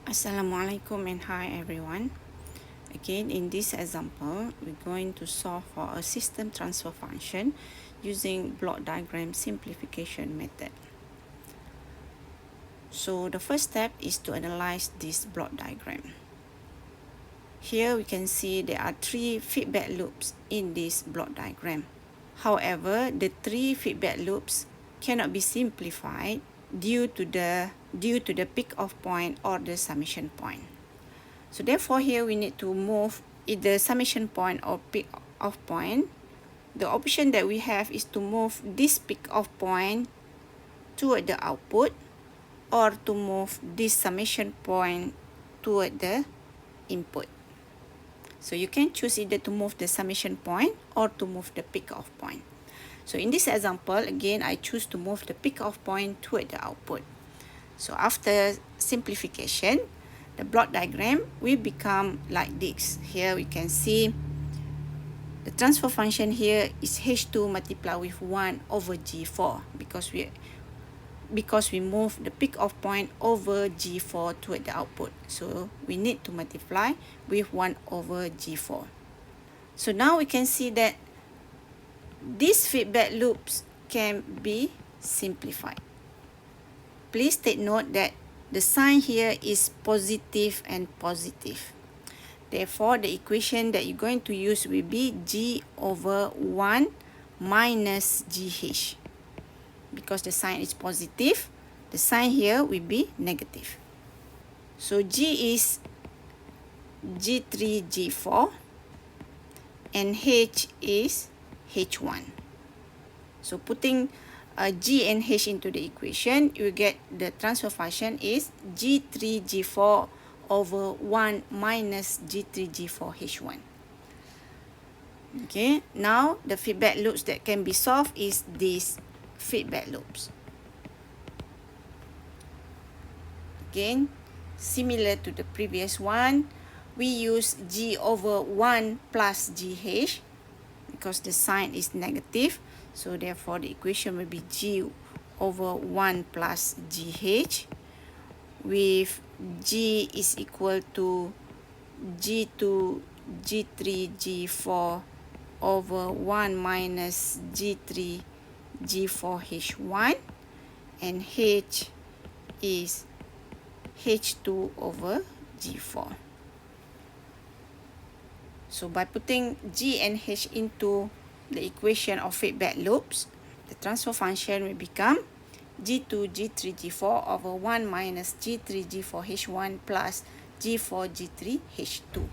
Assalamualaikum and hi everyone. Again, in this example, we're going to solve for a system transfer function using block diagram simplification method. So the first step is to analyze this block diagram. Here we can see there are three feedback loops in this block diagram. However, the three feedback loops cannot be simplified due to the peak off point or the summation point. So therefore here we need to move either summation point or peak off point. The option that we have is to move this peak off point toward the output or to move this summation point toward the input. So you can choose either to move the summation point or to move the peak off point. So in this example, again, I choose to move the peak off point toward the output. So after simplification, the block diagram will become like this. Here we can see the transfer function here is H2 multiplied with 1 over G4 because we move the peak off point over G4 toward the output. So we need to multiply with 1 over G4. So now we can see that these feedback loops can be simplified. Please take note that the sign here is positive and positive. Therefore, the equation that you're going to use will be G over 1 minus GH. Because the sign is positive, the sign here will be negative. So G is G3, G4, and H is H1. So putting G and H into the equation, you get the transfer function is G3, G4 over 1 minus G3, G4, H1. Okay, now the feedback loops that can be solved is these feedback loops. Again, similar to the previous one, we use G over 1 plus GH because the sign is negative. So therefore the equation will be G over 1 plus GH with G is equal to G2, G3, G4 over 1 minus G3, G4, H1, and H is H2 over G4. So by putting G and H into the equation of feedback loops, the transfer function will become G2, G3, G4 over 1 minus G3, G4, H1 plus G4, G3, H2.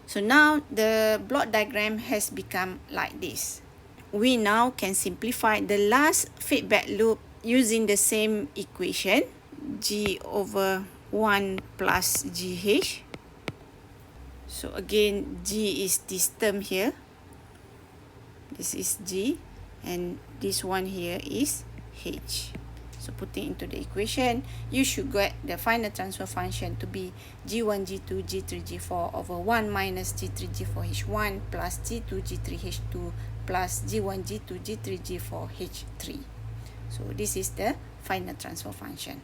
So now the block diagram has become like this. We now can simplify the last feedback loop using the same equation, G over 1 plus GH. So again, G is this term here. This is G, and this one here is H. So putting into the equation, you should get the final transfer function to be G1, G2, G3, G4 over 1 minus G3, G4, H1 plus G2, G3, H2 plus G1, G2, G3, G4, H3. So this is the final transfer function.